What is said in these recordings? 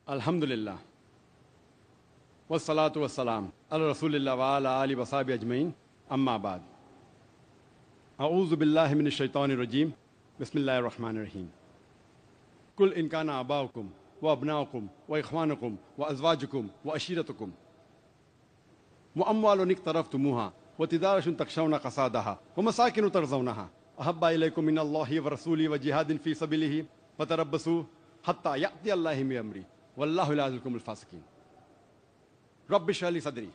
الحمدللہ والصلاة والسلام علی رسول اللہ وعلی آلہ وصحبہ اجمعین، اما بعد۔ اعوذ باللہ من الشیطان الرجیم، بسم اللہ الرحمن الرحیم۔ قل ان کان آباؤکم وابناؤکم واخوانکم وازواجکم وعشیرتکم واموال اقترفتموها وتجارة تخشون کسادها ومساکن ترضونها احب الیکم من اللہ ورسولہ وجہاد فی سبیلہ فتربصوا حتی یأتی اللہ بامرہ واللہ لا یہدی القوم الفاسقین۔ رب اشرح لی صدری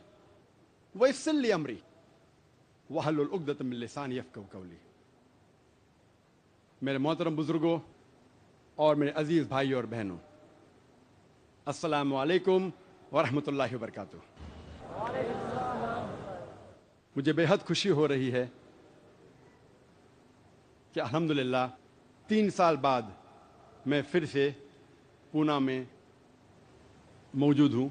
ویسر لی امری واحلل عقدۃ من لسانی یفقہوا قولی۔ میرے محترم بزرگوں اور میرے عزیز بھائی اور بہنوں، السلام علیکم ورحمۃ اللہ وبرکاتہ۔ مجھے بے حد خوشی ہو رہی ہے کہ الحمدللہ 3 سال بعد میں پھر سے پونا میں موجود ہوں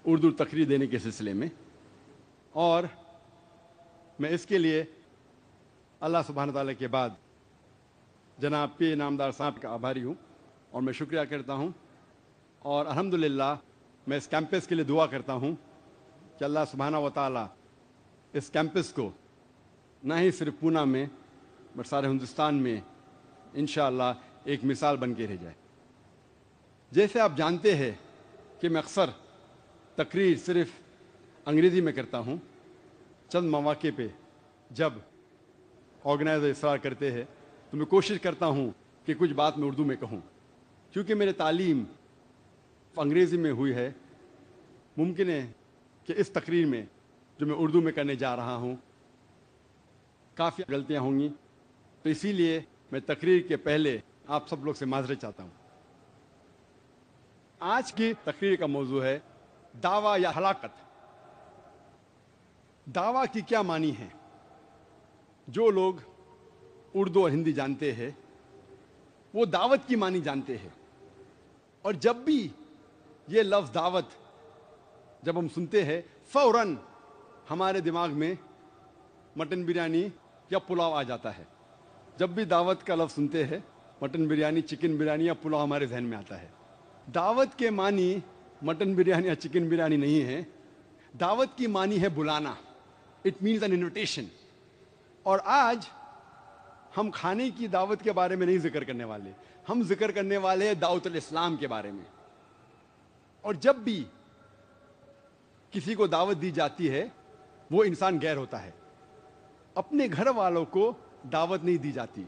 اردو تقریر دینے کے سلسلے میں، اور میں اس کے لیے اللہ سبحانہ تعالیٰ کے بعد جناب پی نامدار صاحب کا آبھاری ہوں اور میں شکریہ کرتا ہوں، اور الحمدللہ میں اس کیمپس کے لیے دعا کرتا ہوں کہ اللہ سبحانہ و تعالیٰ اس کیمپس کو نہ ہی صرف پونا میں بلکہ سارے ہندوستان میں انشاءاللہ ایک مثال بن کے رہ جائے۔ جیسے آپ جانتے ہیں کہ میں اکثر تقریر صرف انگریزی میں کرتا ہوں، چند مواقع پہ جب آرگنائزر اصرار کرتے ہیں تو میں کوشش کرتا ہوں کہ کچھ بات میں اردو میں کہوں، کیونکہ میری تعلیم انگریزی میں ہوئی ہے۔ ممکن ہے کہ اس تقریر میں جو میں اردو میں کرنے جا رہا ہوں کافی غلطیاں ہوں گی، تو اسی لیے میں تقریر کے پہلے آپ سب لوگ سے معذرت چاہتا ہوں۔ آج کی تقریر کا موضوع ہے دعویٰ یا ہلاکت۔ دعویٰ کی کیا معنی ہے؟ جو لوگ اردو اور ہندی جانتے ہیں وہ دعوت کی معنی جانتے ہیں، اور جب بھی یہ لفظ دعوت جب ہم سنتے ہیں فوراً ہمارے دماغ میں مٹن بریانی یا پلاؤ آ جاتا ہے۔ جب بھی دعوت کا لفظ سنتے ہیں مٹن بریانی، چکن بریانی یا پلاؤ ہمارے ذہن میں آتا ہے۔ دعوت کے معنی مٹن بریانی یا چکن بریانی نہیں ہے، دعوت کی معنی ہے بلانا۔ It means an invitation. اور آج ہم کھانے کی دعوت کے بارے میں نہیں ذکر کرنے والے، ہم ذکر کرنے والے ہیں دعوت الاسلام کے بارے میں۔ اور جب بھی کسی کو دعوت دی جاتی ہے وہ انسان غیر ہوتا ہے، اپنے گھر والوں کو دعوت نہیں دی جاتی۔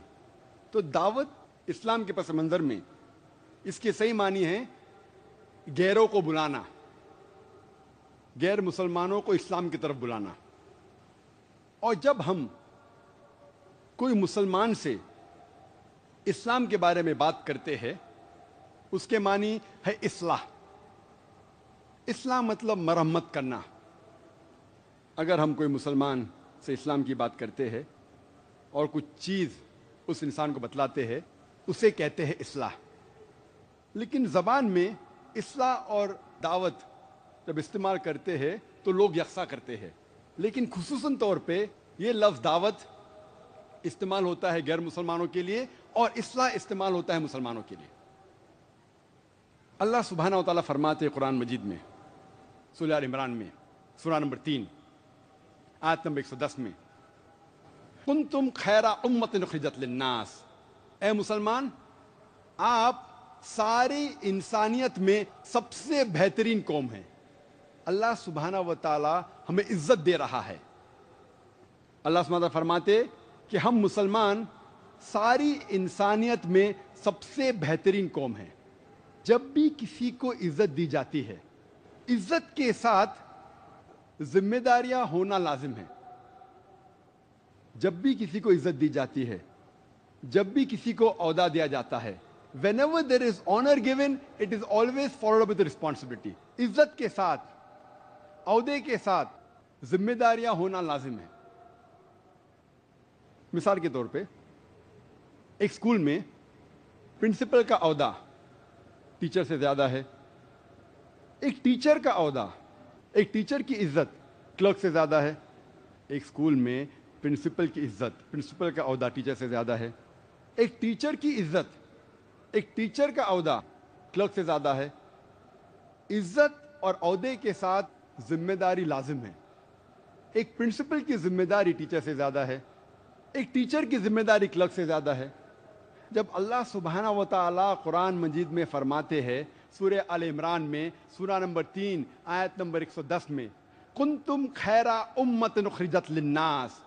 تو دعوت اسلام کے پس منظر میں اس کے صحیح معنی ہے غیروں کو بلانا، غیر مسلمانوں کو اسلام کی طرف بلانا۔ اور جب ہم کوئی مسلمان سے اسلام کے بارے میں بات کرتے ہیں اس کے معنی ہے اصلاح۔ اصلاح مطلب مرمت کرنا۔ اگر ہم کوئی مسلمان سے اسلام کی بات کرتے ہیں اور کچھ چیز اس انسان کو بتلاتے ہیں اسے کہتے ہیں اصلاح۔ لیکن زبان میں اصلاح اور دعوت جب استعمال کرتے ہیں تو لوگ یکساں کرتے ہیں، لیکن خصوصاً طور پہ یہ لفظ دعوت استعمال ہوتا ہے غیر مسلمانوں کے لیے اور اصلاح استعمال ہوتا ہے مسلمانوں کے لیے۔ اللہ سبحانہ و تعالیٰ فرماتے ہیں قرآن مجید میں سورہ آل عمران میں سورہ نمبر 3 آیت نمبر 110 میں، کنتم خیر امۃ اخرجت للناس، اے مسلمان آپ ساری انسانیت میں سب سے بہترین قوم ہیں۔ اللہ سبحانہ و تعالی ہمیں عزت دے رہا ہے۔ اللہ سبحانہ و تعالی فرماتے کہ ہم مسلمان ساری انسانیت میں سب سے بہترین قوم ہیں۔ جب بھی کسی کو عزت دی جاتی ہے عزت کے ساتھ ذمہ داریاں ہونا لازم ہے۔ جب بھی کسی کو عزت دی جاتی ہے، جب بھی کسی کو عہدہ دیا جاتا ہے whenever there is honor given, it is always followed up with responsibility. عزت کے ساتھ, عہدے کے ساتھ ذمہ داریاں ہونا لازم ہے. مثال کے طور پہ ایک اسکول میں پرنسپل کا عہدہ ٹیچر سے زیادہ ہے. ایک ٹیچر کا عہدہ, ایک ٹیچر کی عزت کلرک سے زیادہ ہے. ایک اسکول میں پرنسپل کی عزت, پرنسپل کا عہدہ ٹیچر سے زیادہ ہے. ایک ٹیچر کی عزت, ایک ٹیچر کا عہدہ کلرک سے زیادہ ہے. عزت اور عہدے کے ساتھ ذمہ داری لازم ہے. ایک پرنسپل کی ذمہ داری ٹیچر سے زیادہ ہے, ایک ٹیچر کی ذمہ داری کلرک سے زیادہ ہے. جب اللہ سبحانہ و تعالیٰ قرآن مجید میں فرماتے ہیں سورہ آل عمران میں سورہ نمبر 3 آیت نمبر 110 میں, کنتم خیر امۃ اخرجت للناس,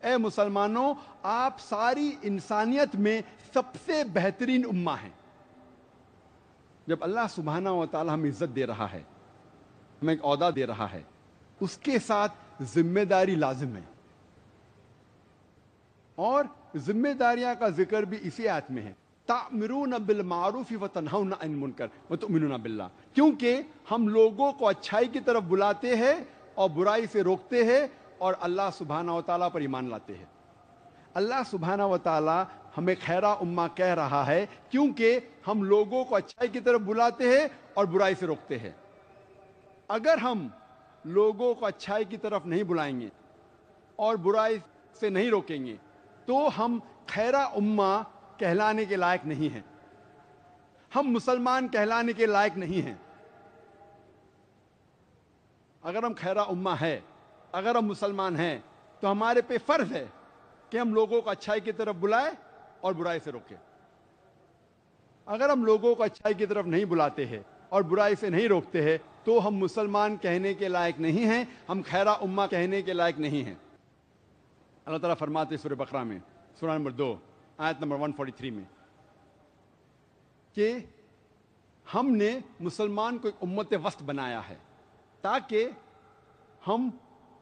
اے مسلمانوں آپ ساری انسانیت میں سب سے بہترین امہ ہیں. جب اللہ سبحانہ و تعالیٰ ہمیں عزت دے رہا ہے, ہمیں ایک عہدہ دے رہا ہے, اس کے ساتھ ذمہ داری لازم ہے. اور ذمہ داریاں کا ذکر بھی اسی آیت میں ہے, تأمرون بالمعروف وتنہون عن المنکر وتؤمنون باللہ, کیونکہ ہم لوگوں کو اچھائی کی طرف بلاتے ہیں اور برائی سے روکتے ہیں اور اللہ سبحانہ و تعالیٰ پر ایمان لاتے ہیں. اللہ سبحانہ و تعالیٰ ہمیں خیرہ امہ کہہ رہا ہے کیونکہ ہم لوگوں کو اچھائی کی طرف بلاتے ہیں اور برائی سے روکتے ہیں. اگر ہم لوگوں کو اچھائی کی طرف نہیں بلائیں گے اور برائی سے نہیں روکیں گے تو ہم خیرہ امہ کہلانے کے لائق نہیں ہیں, ہم مسلمان کہلانے کے لائق نہیں ہیں. اگر ہم خیرہ امہ ہے, اگر ہم مسلمان ہیں تو ہمارے پہ فرض ہے کہ ہم لوگوں کو اچھائی کی طرف بلائیں اور برائی سے روکیں. اگر ہم لوگوں کو اچھائی کی طرف نہیں بلاتے ہیں اور برائی سے نہیں روکتے ہیں تو ہم مسلمان کہنے کے لائق نہیں ہیں, ہم خیرہ امہ کہنے کے لائق نہیں ہیں. اللہ تعالیٰ فرماتے ہیں سورہ بقرہ میں سورہ نمبر 2 آیت نمبر 143 میں کہ ہم نے مسلمان کو ایک امت وسط بنایا ہے تاکہ ہم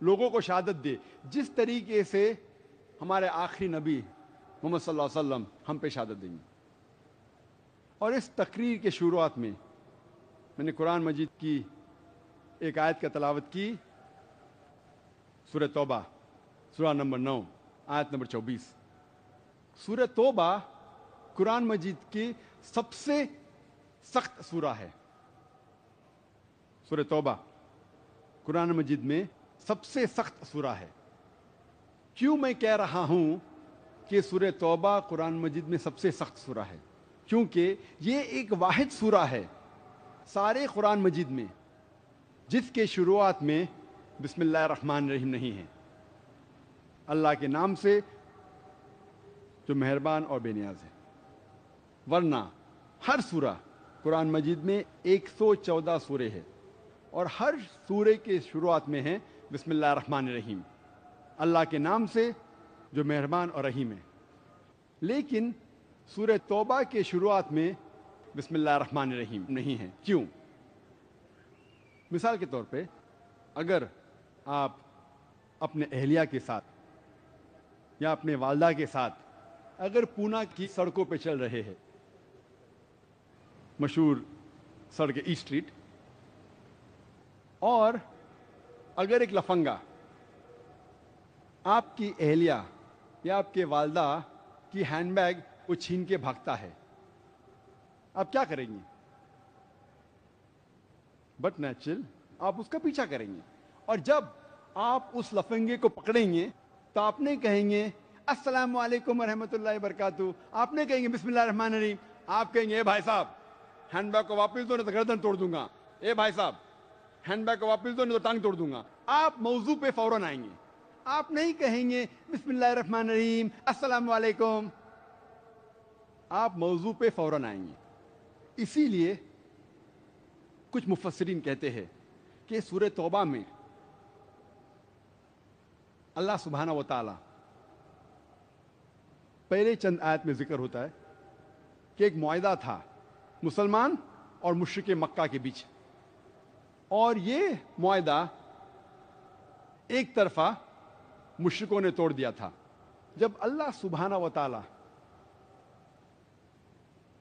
لوگوں کو شہادت دے جس طریقے سے ہمارے آخری نبی محمد صلی اللہ علیہ وسلم ہم پہ شہادت دیں گے. اور اس تقریر کے شروعات میں میں نے قرآن مجید کی ایک آیت کا تلاوت کی, سورہ توبہ سورہ نمبر 9 آیت نمبر 24. سورہ توبہ قرآن مجید کی سب سے سخت سورہ ہے. سورہ توبہ قرآن مجید میں سب سے سخت سورہ ہے. کیوں میں کہہ رہا ہوں کہ سورہ توبہ قرآن مجید میں سب سے سخت سورہ ہے؟ کیونکہ یہ ایک واحد سورہ ہے سارے قرآن مجید میں جس کے شروعات میں بسم اللہ الرحمن الرحیم نہیں ہے, اللہ کے نام سے جو مہربان اور بے نیاز ہے. ورنہ ہر سورہ قرآن مجید میں 114 سورے ہیں اور ہر سورے کے شروعات میں ہے بسم اللہ الرحمن الرحیم, اللہ کے نام سے جو مہربان اور رحیم ہے. لیکن سورہ توبہ کے شروعات میں بسم اللہ الرحمن الرحیم نہیں ہے. کیوں؟ مثال کے طور پہ اگر آپ اپنے اہلیہ کے ساتھ یا اپنے والدہ کے ساتھ اگر پونا کی سڑکوں پہ چل رہے ہیں, مشہور سڑک ای اسٹریٹ, اور اگر ایک لفنگا آپ کی اہلیہ یا آپ کے والدہ کی ہینڈ بیگ وہ چھین کے بھاگتا ہے, آپ کیا کریں گے؟ بٹ نیچرل آپ اس کا پیچھا کریں گے. اور جب آپ اس لفنگے کو پکڑیں گے تو آپ نے کہیں گے السلام علیکم ورحمۃ اللہ وبرکاتہ, آپ نے کہیں گے بسم اللہ الرحمن الرحیم, آپ کہیں گے اے بھائی صاحب ہینڈ بیگ کو واپس دو نہیں تو گردن توڑ دوں گا, اے بھائی صاحب ہینڈ بیگ کو واپس دو نہیں تو ٹانگ توڑ دوں گا. آپ موضوع پہ فوراً آئیں گے, آپ نہیں کہیں گے بسم اللہ الرحمن الرحیم السلام علیکم, آپ موضوع پہ فوراً آئیں گے. اسی لیے کچھ مفسرین کہتے ہیں کہ سورہ توبہ میں اللہ سبحانہ و تعالی پہلے چند آیت میں ذکر ہوتا ہے کہ ایک معاہدہ تھا مسلمان اور مشرک مکہ کے بیچ, اور یہ معاہدہ ایک طرفہ مشرکوں نے توڑ دیا تھا. جب اللہ سبحانہ و تعالی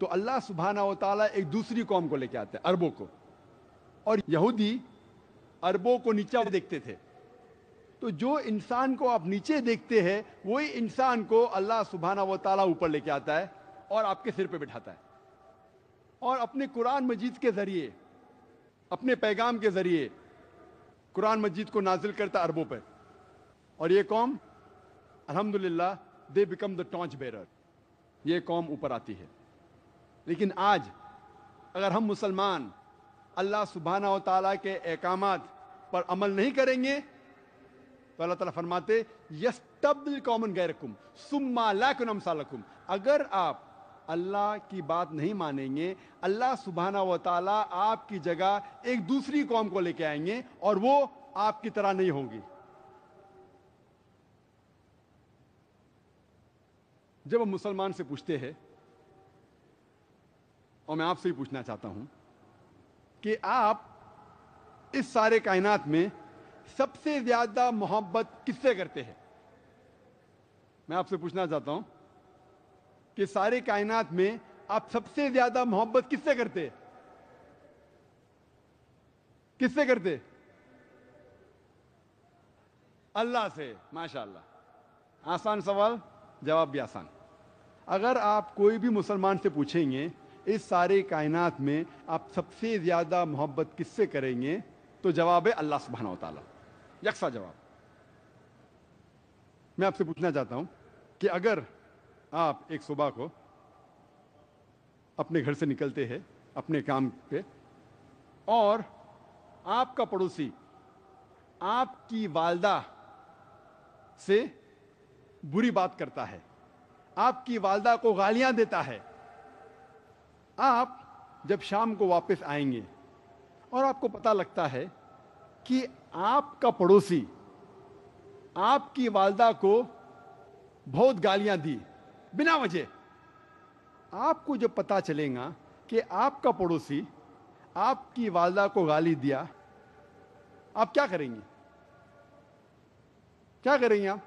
تو اللہ سبحانہ و تعالیٰ ایک دوسری قوم کو لے کے آتا ہے، عربوں کو، اور یہودی عربوں کو نیچا دیکھتے تھے. تو جو انسان کو آپ نیچے دیکھتے ہیں وہی انسان کو اللہ سبحانہ و تعالیٰ اوپر لے کے آتا ہے اور آپ کے سر پہ بٹھاتا ہے، اور اپنے قرآن مجید کے ذریعے، اپنے پیغام کے ذریعے قرآن مجید کو نازل کرتا عربوں پہ. اور یہ قوم الحمدللہ they become the torch bearer, یہ قوم اوپر آتی ہے. لیکن آج اگر ہم مسلمان اللہ سبحانہ و تعالیٰ کے احکامات پر عمل نہیں کریں گے تو اللہ تعالیٰ فرماتے یستبدل قوما غیرکم ثم لا یکونوا امثالکم. اگر آپ اللہ کی بات نہیں مانیں گے، اللہ سبحانہ و تعالیٰ آپ کی جگہ ایک دوسری قوم کو لے کے آئیں گے اور وہ آپ کی طرح نہیں ہوں گی. جب ہم مسلمان سے پوچھتے ہیں، اور میں آپ سے ہی پوچھنا چاہتا ہوں کہ آپ اس سارے کائنات میں سب سے زیادہ محبت کس سے کرتے ہیں؟ میں آپ سے پوچھنا چاہتا ہوں کہ سارے کائنات میں آپ سب سے زیادہ محبت کس سے کرتے؟ کس سے کرتے؟ اللہ سے. ماشاءاللہ، آسان سوال، جواب بھی آسان. اگر آپ کوئی بھی مسلمان سے پوچھیں گے اس سارے کائنات میں آپ سب سے زیادہ محبت کس سے کریں گے تو جواب ہے اللہ سبحانہ و تعالیٰ، یکساں جواب. میں آپ سے پوچھنا چاہتا ہوں کہ اگر آپ ایک صبح کو اپنے گھر سے نکلتے ہیں اپنے کام پہ، اور آپ کا پڑوسی آپ کی والدہ سے بری بات کرتا ہے، آپ کی والدہ کو گالیاں دیتا ہے، آپ جب شام کو واپس آئیں گے اور آپ کو پتہ لگتا ہے کہ آپ کا پڑوسی آپ کی والدہ کو بہت گالیاں دی بنا وجہ، آپ کو جب پتہ چلے گا کہ آپ کا پڑوسی آپ کی والدہ کو گالی دیا، آپ کیا کریں گے؟ کیا کریں گے آپ؟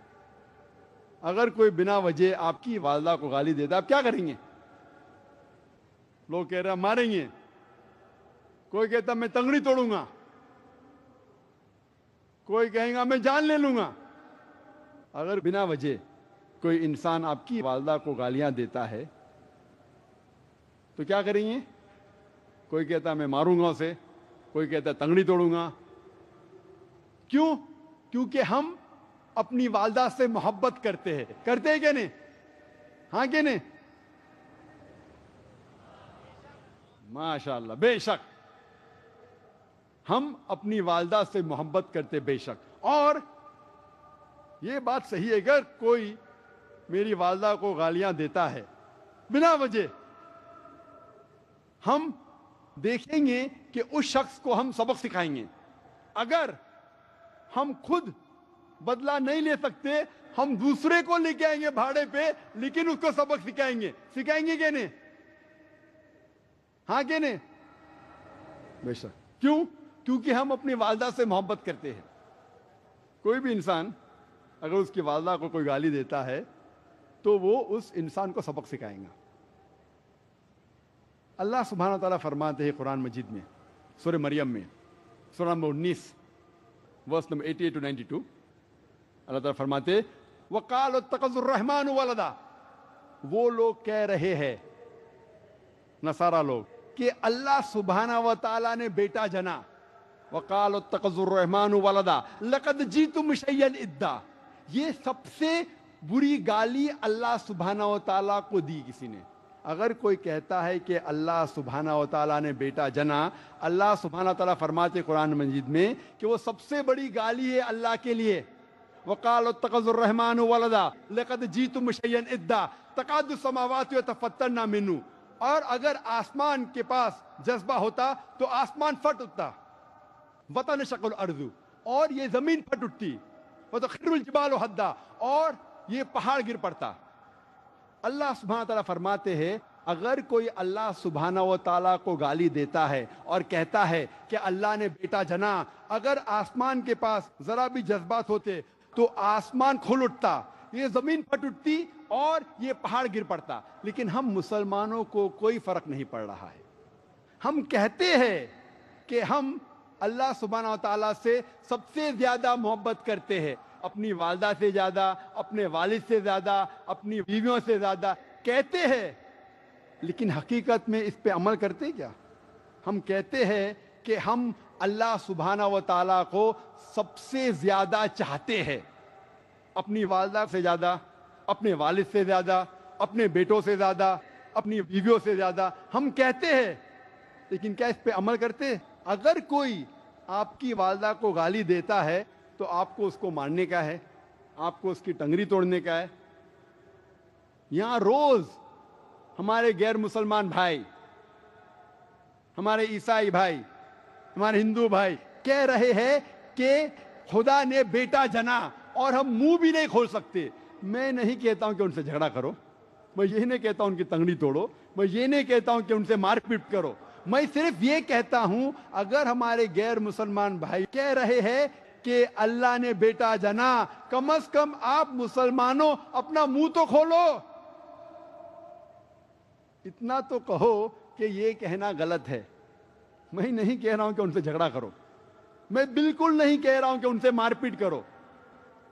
اگر کوئی بنا وجہ آپ کی والدہ کو گالی دیتا آپ کیا کریں گے؟ لوگ کہہ رہے ہیں ماریں گے، کوئی کہتا میں تنگڑی توڑوں گا، کوئی کہے گا میں جان لے لوں گا. اگر بنا وجہ کوئی انسان آپ کی والدہ کو گالیاں دیتا ہے تو کیا کریں گے؟ کوئی کہتا میں ماروں گا اسے، کوئی کہتا تنگڑی توڑوں گا. کیوں؟ کیونکہ ہم اپنی والدہ سے محبت کرتے ہیں. کرتے ہیں کہ نہیں؟ ہاں کہ نہیں؟ ماشاءاللہ، بے شک ہم اپنی والدہ سے محبت کرتے، بے شک. اور یہ بات صحیح ہے، اگر کوئی میری والدہ کو گالیاں دیتا ہے بنا وجہ، ہم دیکھیں گے کہ اس شخص کو ہم سبق سکھائیں گے. اگر ہم خود بدلہ نہیں لے سکتے ہم دوسرے کو لے کے آئیں گے بھاڑے پہ، لیکن اس کو سبق سکھائیں گے. سکھائیں گے کہ نہیں؟ ہاں کہ نہیں؟ بے شک. کیوں؟ کیونکہ ہم اپنی والدہ سے محبت کرتے ہیں. کوئی بھی انسان اگر اس کی والدہ کو کوئی گالی دیتا ہے تو وہ اس انسان کو سبق سکھائیں گا. اللہ سبحانہ تعالیٰ فرماتے ہیں قرآن مجید میں سورہ مریم میں، سورہ نمبر 19 ورس نمبر 88 to 92، اللہ تعالیٰ فرماتے وَقَالُوا اتَّخَذَ الرَّحْمَنُ وَلَدًا. وہ لوگ کہہ رہے ہیں، نصارہ لوگ، کہ اللہ سبحانہ و تعالیٰ نے بیٹا جنا. وَقَالُوا اتَّخَذَ الرَّحْمَنُ وَلَدًا لَقَدْ جِئْتُمْ شَيْئًا إِدًّا. یہ سب سے بری گالی اللہ سبحانہ و تعالیٰ کو دی کسی نے. اگر کوئی کہتا ہے کہ اللہ سبحانہ و تعالیٰ نے بیٹا جنا، اللہ سبحانہ و تعالیٰ فرماتے قرآن مجید میں کہ وہ سب سے بڑی گالی ہے اللہ کے لیے. وَقَالُوا اتَّخَذَ الرَّحْمَنُ وَلَدًا لَقَدْ جِئْتُمْ شَيْئًا إِدًّا تَكَادُ السَّمَاوَاتُ يَتَفَطَّرْنَ مِنْهُ. اور اگر آسمان کے پاس جذبہ ہوتا تو آسمان پھٹ اٹھتا. وَتَنشَقُّ الْأَرْضُ، اور یہ زمین پھٹ اٹھتی. وَتَخِرُّ الْجِبَالُ هَدًّا، اور یہ پہاڑ گر پڑتا. اللہ سبحانہ تعالیٰ فرماتے ہیں اگر کوئی اللہ سبحانہ و تعالیٰ کو گالی دیتا ہے اور کہتا ہے کہ اللہ نے بیٹا جنا، اگر آسمان کے پاس ذرا بھی جذبات ہوتے تو آسمان کھل اٹھتا، یہ زمین پھٹ اٹھتی اور یہ پہاڑ گر پڑتا. لیکن ہم مسلمانوں کو کوئی فرق نہیں پڑ رہا ہے. ہم کہتے ہیں کہ ہم اللہ سبحانہ و تعالیٰ سے سب سے زیادہ محبت کرتے ہیں, اپنی والدہ سے زیادہ, اپنے والد سے زیادہ, اپنی بیویوں سے زیادہ کہتے ہیں, لیکن حقیقت میں اس پہ عمل کرتے کیا؟ ہم کہتے ہیں کہ ہم اللہ سبحانہ و تعالیٰ کو سب سے زیادہ چاہتے ہیں, اپنی والدہ سے زیادہ, اپنے والد سے زیادہ, اپنے بیٹوں سے زیادہ, اپنی بیویوں سے زیادہ ہم کہتے ہیں, لیکن کیا اس پہ عمل کرتے؟ اگر کوئی آپ کی والدہ کو گالی دیتا ہے تو آپ کو اس کو مارنے کا ہے, آپ کو اس کی ٹنگری توڑنے کا ہے. یہاں روز ہمارے غیر مسلمان بھائی, ہمارے عیسائی بھائی, ہمارے ہندو بھائی کہہ رہے ہیں کہ خدا نے بیٹا جنا, اور ہم منہ بھی نہیں کھول سکتے. میں نہیں کہتا ہوں کہ ان سے جھگڑا کرو, میں یہ نہیں کہتا ہوں ان کی تنگڑی توڑو, میں یہ نہیں کہتا ہوں کہ ان سے مار پیٹ کرو. میں صرف یہ کہتا ہوں اگر ہمارے غیر مسلمان بھائی کہہ رہے ہیں کہ اللہ نے بیٹا جنا, کم از کم آپ مسلمانوں اپنا منہ تو کھولو, اتنا تو کہو کہ یہ کہنا غلط ہے. میں نہیں کہہ رہا ہوں کہ ان سے جھگڑا کرو, میں بالکل نہیں کہہ رہا ہوں کہ ان سے مار پیٹ کرو,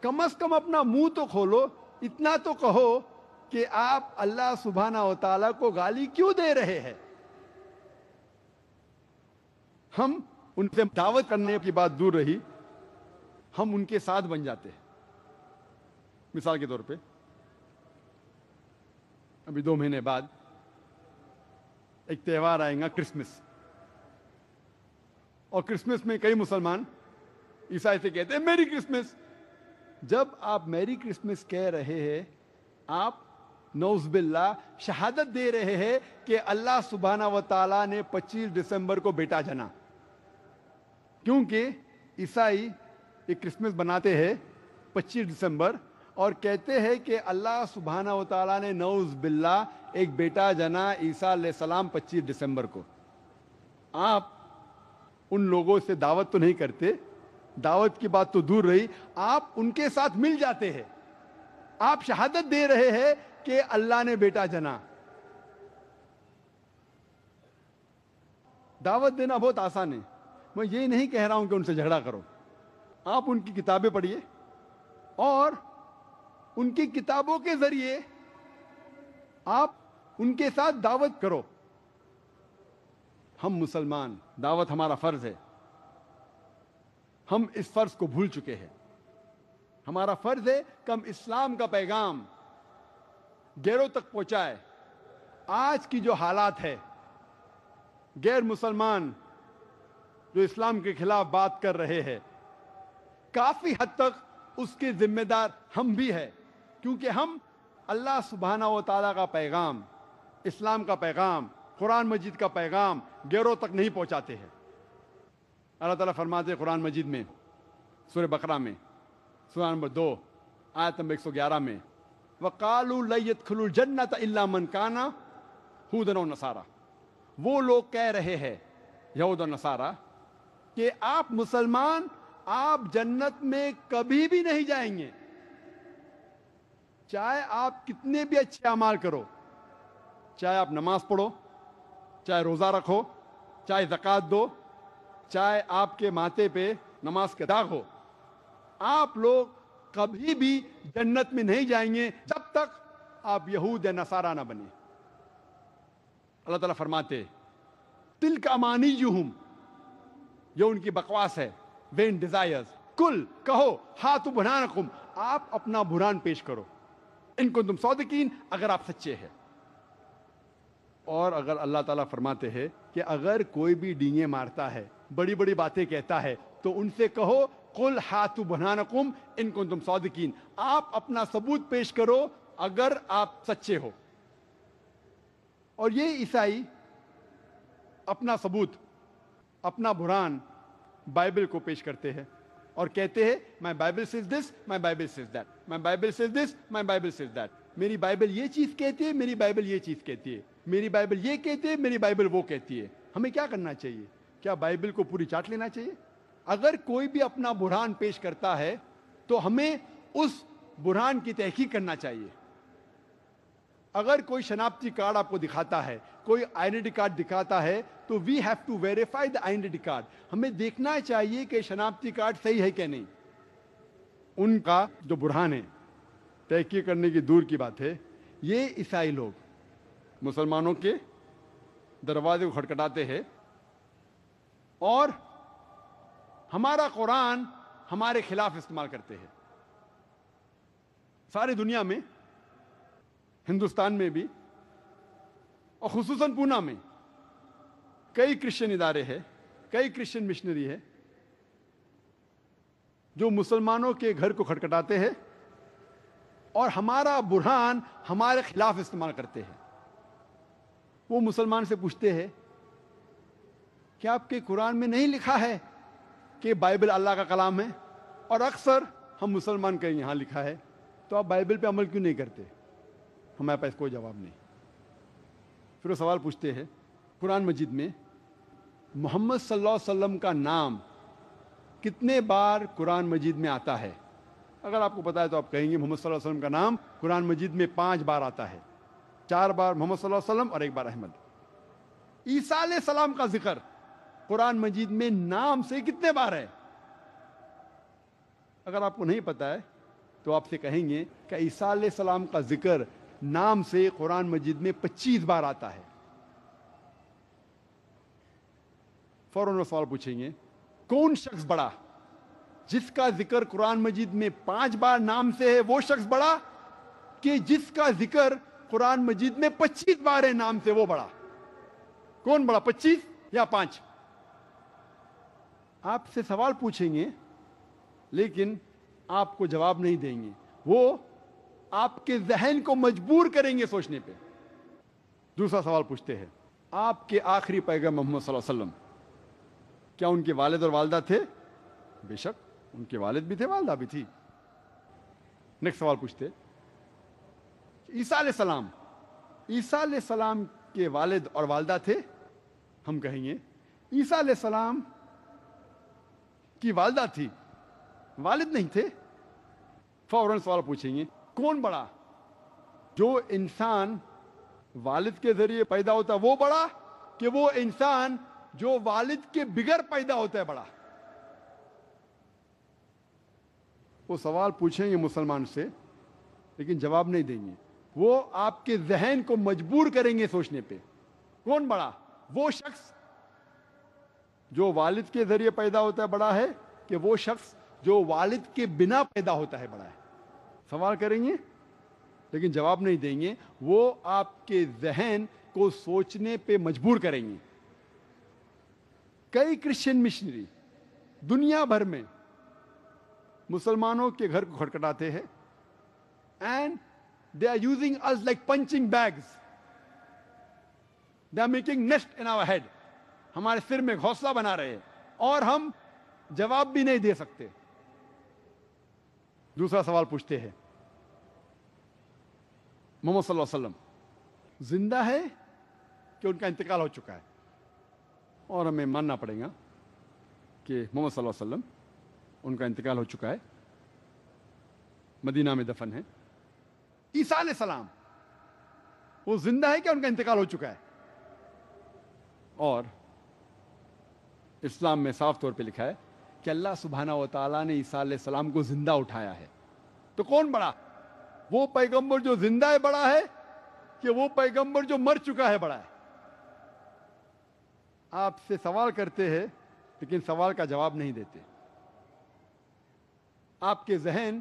کم از کم اپنا منہ تو کھولو, اتنا تو کہو کہ آپ اللہ سبحانہ و تعالیٰ کو گالی کیوں دے رہے ہیں. ہم ان سے دعوت کرنے کی بات دور رہی, ہم ان کے ساتھ بن جاتے ہیں. مثال کے طور پہ ابھی 2 مہینے بعد ایک تہوار آئے گا, کرسمس, اور کرسمس میں کئی مسلمان عیسائی سے کہتے ہیں میری کرسمس. جب آپ میری کرسمس کہہ رہے ہیں, آپ نعوذ باللہ شہادت دے رہے ہیں کہ اللہ سبحانہ و تعالیٰ نے 25 دسمبر کو بیٹا جنا, کیونکہ عیسائی ایک کرسمس بناتے ہیں 25 دسمبر اور کہتے ہیں کہ اللہ سبحانہ و تعالیٰ نے نعوذ باللہ ایک بیٹا جنا عیسیٰ علیہ السلام 25 دسمبر کو. آپ ان لوگوں سے دعوت تو نہیں کرتے, دعوت کی بات تو دور رہی, آپ ان کے ساتھ مل جاتے ہیں, آپ شہادت دے رہے ہیں کہ اللہ نے بیٹا جنا. دعوت دینا بہت آسان ہے. میں یہ نہیں کہہ رہا ہوں کہ ان سے جھگڑا کرو, آپ ان کی کتابیں پڑھیے اور ان کی کتابوں کے ذریعے آپ ان کے ساتھ دعوت کرو. ہم مسلمان, دعوت ہمارا فرض ہے, ہم اس فرض کو بھول چکے ہیں. ہمارا فرض ہے کہ ہم اسلام کا پیغام غیروں تک پہنچائے. آج کی جو حالات ہے, غیر مسلمان جو اسلام کے خلاف بات کر رہے ہیں, کافی حد تک اس کے ذمہ دار ہم بھی ہیں, کیونکہ ہم اللہ سبحانہ و تعالیٰ کا پیغام, اسلام کا پیغام, قرآن مجید کا پیغام غیروں تک نہیں پہنچاتے ہیں. اللہ تعالیٰ فرماتے ہیں قرآن مجید میں, سورہ بقرہ میں, سورہ نمبر 2 آیت نمبر 111 میں, وَقَالُوا لَن يَدْخُلُوا الْجَنَّةَ إِلَّا مَنْ كَانَ هُودًا أَوْ نَصَارَىٰ. وہ لوگ کہہ رہے ہیں, یہود اور نصارہ, کہ آپ مسلمان آپ جنت میں کبھی بھی نہیں جائیں گے, چاہے آپ کتنے بھی اچھے اعمال کرو, چاہے آپ نماز پڑھو, چاہے روزہ رکھو, چاہے زکوٰۃ دو, چاہے آپ کے ماتھے پہ نماز کا داغ ہو, آپ لوگ کبھی بھی جنت میں نہیں جائیں گے جب تک آپ یہود یا نصارہ نہ بنیں. اللہ تعالیٰ فرماتے تلک امانیہم, یہ ان کی بکواس ہے, وین ڈیزائرز. کل کہو ہاتھ برہانکم, آپ اپنا برہان پیش کرو, ان کو تم صادقین, اگر آپ سچے ہیں. اور اگر اللہ تعالیٰ فرماتے ہیں کہ اگر کوئی بھی ڈینگیں مارتا ہے, بڑی بڑی باتیں کہتا ہے, تو ان سے کہو قل ہاتھ برہانکم ان کو تم صادقین, آپ اپنا ثبوت پیش کرو اگر آپ سچے ہو. اور یہ عیسائی اپنا ثبوت, اپنا برہان بائبل کو پیش کرتے ہیں اور کہتے ہیں my Bible says this, my Bible says that, my Bible says this, my Bible says that. میری بائبل یہ چیز کہتی ہے, میری بائبل یہ چیز کہتی ہے, میری بائبل یہ کہتی ہے, میری بائبل وہ کہتی ہے. ہمیں کیا کرنا چاہیے؟ کیا بائبل کو پوری چاٹ لینا چاہیے؟ اگر کوئی بھی اپنا برہان پیش کرتا ہے تو ہمیں اس برہان کی تحقیق کرنا چاہیے. اگر کوئی شناختی کارڈ آپ کو دکھاتا ہے، کوئی آئیڈینٹی کارڈ دکھاتا ہے، تو we have to verify the identity card. ہمیں دیکھنا چاہیے کہ شناختی کارڈ صحیح ہے کہ نہیں. ان کا جو برہان ہے، تحقیق کرنے کی دور کی بات ہے، یہ عیسائی لوگ مسلمانوں کے دروازے کو کھٹکھٹاتے ہیں اور ہمارا قرآن ہمارے خلاف استعمال کرتے ہیں. ساری دنیا میں، ہندوستان میں بھی اور خصوصاً پونا میں کئی کرسچن ادارے ہیں، کئی کرسچن مشنری ہے جو مسلمانوں کے گھر کو کھٹکھٹاتے ہیں اور ہمارا برہان ہمارے خلاف استعمال کرتے ہیں. وہ مسلمان سے پوچھتے ہیں کہ آپ کے قرآن میں نہیں لکھا ہے کہ بائبل اللہ کا کلام ہے؟ اور اکثر ہم مسلمان کہیں یہاں لکھا ہے، تو آپ بائبل پہ عمل کیوں نہیں کرتے؟ ہمارے پاس کوئی جواب نہیں. پھر وہ سوال پوچھتے ہیں، قرآن مجید میں محمد صلی اللہ علیہ وسلم کا نام کتنے بار قرآن مجید میں آتا ہے؟ اگر آپ کو پتا ہے تو آپ کہیں گے محمد صلی اللہ علیہ وسلم کا نام قرآن مجید میں 5 بار آتا ہے. 4 بار محمد صلی اللہ علیہ وسلم اور 1 بار احمد. عیسیٰ علیہ السلام کا ذکر قرآن مجید میں نام سے کتنے بار ہے؟ اگر آپ کو نہیں پتا ہے تو آپ سے کہیں گے کہ عیسیٰ علیہ السلام کا ذکر نام سے قرآن مجید میں 25 بار آتا ہے. فوراً وہ سوال پوچھیں گے، کون شخص بڑا؟ جس کا ذکر قرآن مجید میں 5 بار نام سے ہے وہ شخص بڑا، کہ جس کا ذکر قرآن مجید میں 25 بار ہے نام سے وہ بڑا؟ کون بڑا، 25 یا 5؟ آپ سے سوال پوچھیں گے لیکن آپ کو جواب نہیں دیں گے. وہ آپ کے ذہن کو مجبور کریں گے سوچنے پہ. دوسرا سوال پوچھتے ہیں، آپ کے آخری پیغمبر محمد صلی اللہ علیہ وسلم کیا ان کے والد اور والدہ تھے؟ بے شک ان کے والد بھی تھے، والدہ بھی تھی. نیکسٹ سوال پوچھتے، عیسیٰ علیہ السلام، عیسیٰ علیہ السلام کے والد اور والدہ تھے؟ ہم کہیں گے عیسیٰ علیہ السلام کی والدہ تھی، والد نہیں تھے. فوراً سوال پوچھیں گے، کون بڑا؟ جو انسان والد کے ذریعے پیدا ہوتا ہے وہ بڑا، کہ وہ انسان جو والد کے بغیر پیدا ہوتا ہے بڑا؟ وہ سوال پوچھیں گے مسلمان سے لیکن جواب نہیں دیں گے. وہ آپ کے ذہن کو مجبور کریں گے سوچنے پہ. کون بڑا؟ وہ شخص جو والد کے ذریعے پیدا ہوتا ہے بڑا ہے، کہ وہ شخص جو والد کے بنا پیدا ہوتا ہے بڑا ہے؟ سوال کریں گے لیکن جواب نہیں دیں گے. وہ آپ کے ذہن کو سوچنے پہ مجبور کریں گے. کئی کرسچن مشنری دنیا بھر میں مسلمانوں کے گھر کو کھٹکھٹاتے ہیں and they are using us like punching bags. They are making nest in our head. ہمارے سر میں گھونسلہ بنا رہے ہیں اور ہم جواب بھی نہیں دے سکتے. دوسرا سوال پوچھتے ہیں، محمد صلی اللہ علیہ وسلم زندہ ہے کہ ان کا انتقال ہو چکا ہے؟ اور ہمیں ماننا پڑے گا کہ محمد صلی اللہ علیہ وسلم ان کا انتقال ہو چکا ہے، مدینہ میں دفن ہے. عیسیٰ علیہ السلام وہ زندہ ہے کہ ان کا انتقال ہو چکا ہے؟ اور اسلام میں صاف طور پہ لکھا ہے کہ اللہ سبحانہ و تعالیٰ نے عیسیٰ علیہ السلام کو زندہ اٹھایا ہے. تو کون بڑا؟ وہ پیغمبر جو زندہ ہے بڑا ہے کہ وہ پیغمبر جو مر چکا ہے بڑا ہے؟ آپ سے سوال کرتے ہیں لیکن سوال کا جواب نہیں دیتے. آپ کے ذہن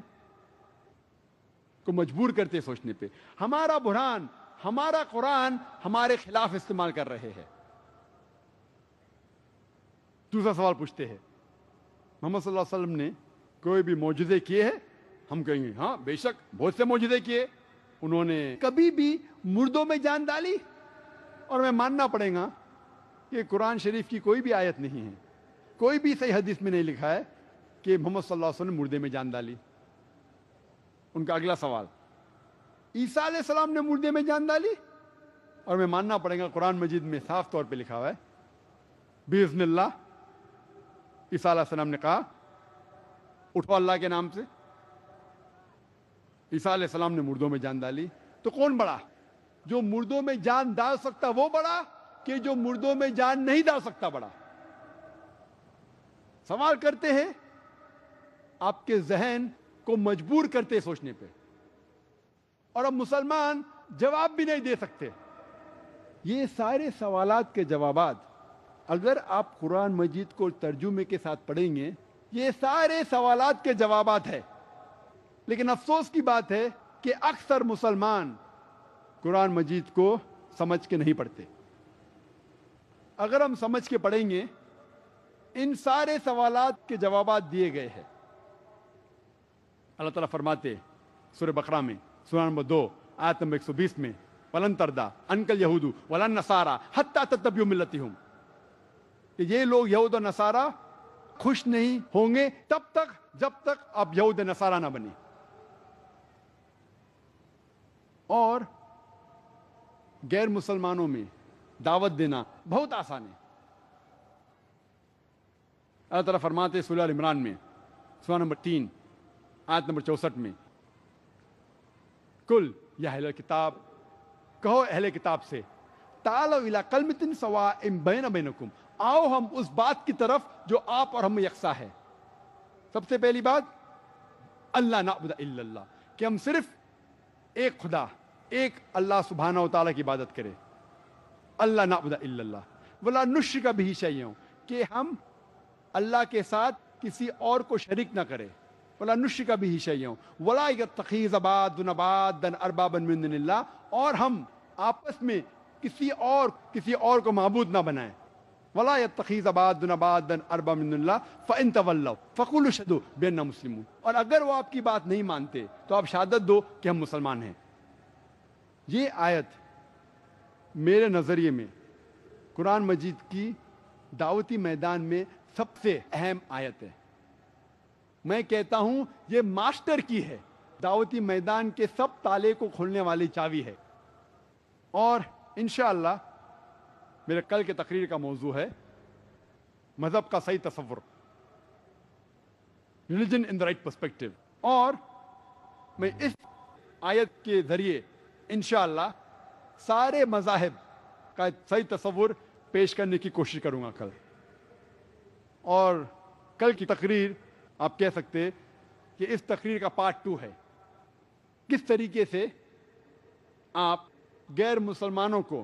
کو مجبور کرتے سوچنے پہ. ہمارا برہان، ہمارا قرآن ہمارے خلاف استعمال کر رہے ہیں. دوسرا سوال پوچھتے ہیں، محمد صلی اللہ علیہ وسلم نے کوئی بھی معجزے کیے ہیں؟ ہم کہیں گے ہاں بے شک بہت سے معجزے کیے. انہوں نے کبھی بھی مردوں میں جان ڈالی؟ اور میں ماننا پڑے گا کہ قرآن شریف کی کوئی بھی آیت نہیں ہے، کوئی بھی صحیح حدیث میں نہیں لکھا ہے کہ محمد صلی اللہ علیہ وسلم نے مردے میں جان ڈالی. ان کا اگلا سوال، عیسیٰ علیہ السلام نے مردے میں جان ڈالی؟ اور میں ماننا پڑے گا قرآن مجید میں صاف طور پہ لکھا ہوا ہے بِإِذْنِ اللہ. عیسیٰ علیہ السلام نے کہا اٹھو اللہ کے نام سے. عیسیٰ علیہ السلام نے مردوں میں جان ڈالی. تو کون بڑا؟ جو مردوں میں جان ڈال سکتا وہ بڑا کہ جو مردوں میں جان نہیں ڈال سکتا بڑا؟ سوال کرتے ہیں، آپ کے ذہن کو مجبور کرتے سوچنے پہ، اور اب مسلمان جواب بھی نہیں دے سکتے۔ یہ سارے سوالات کے جوابات اگر آپ قرآن مجید کو ترجمے کے ساتھ پڑھیں گے، یہ سارے سوالات کے جوابات ہیں۔ لیکن افسوس کی بات ہے کہ اکثر مسلمان قرآن مجید کو سمجھ کے نہیں پڑھتے۔ اگر ہم سمجھ کے پڑھیں گے، ان سارے سوالات کے جوابات دیے گئے ہیں۔ اللہ تعالیٰ فرماتے سورہ بقرہ میں، سورہ نمبر 2 آیت نمبر 120 میں، وَلَن تَرْضَىٰ عَنْكَ الْيَهُودُ وَلَا النَّصَارَىٰ حَتَّىٰ تَتَّبِعَ مِلَّتَهُمْ، کہ یہ لوگ یہود و نصارہ خوش نہیں ہوں گے تب تک جب تک آپ یہود نصارہ نہ بنیں۔ اور غیر مسلمانوں میں دعوت دینا بہت آسان ہے۔ اللہ تعالیٰ فرماتے سورہ ال عمران میں، سورہ نمبر 3 آیت نمبر 64 میں، کل یا اہل کتاب، کہو اہل کتاب سے، تعالوا الی کلمۃ سواء بین بینکم، آؤ ہم اس بات کی طرف جو آپ اور ہم میں یکساں ہے۔ سب سے پہلی بات، اللہ نعبد الا اللہ، کہ ہم صرف ایک خدا، ایک اللہ سبحانہ و تعالیٰ کی عبادت کرے۔ اللہ نعبد الا اللہ ولا نشرک بہ شیئا، کہ ہم اللہ کے ساتھ کسی اور کو شریک نہ کرے۔ ولا نشرک بہ شیئا ولا یتخذ بعضنا بعضا اربابا من دون اللہ، اور ہم آپس میں کسی اور کو معبود نہ بنائیں۔ ولا یتخذ بعضنا بعضا اربابا من دون اللہ فان تولوا فقولوا اشہدوا بأننا مسلمون، اور اگر وہ آپ کی بات نہیں مانتے تو آپ شہادت دو کہ ہم مسلمان ہیں۔ یہ آیت میرے نظریے میں قرآن مجید کی دعوتی میدان میں سب سے اہم آیت ہے۔ میں کہتا ہوں یہ ماسٹر کی ہے، دعوتی میدان کے سب تالے کو کھولنے والی چابی ہے۔ اور انشاءاللہ میرے کل کے تقریر کا موضوع ہے مذہب کا صحیح تصور، religion in the right perspective, اور میں اس آیت کے ذریعے انشاءاللہ سارے مذاہب کا صحیح تصور پیش کرنے کی کوشش کروں گا کل۔ اور کل کی تقریر آپ کہہ سکتے کہ اس تقریر کا پارٹ 2 ہے، کس طریقے سے آپ غیر مسلمانوں کو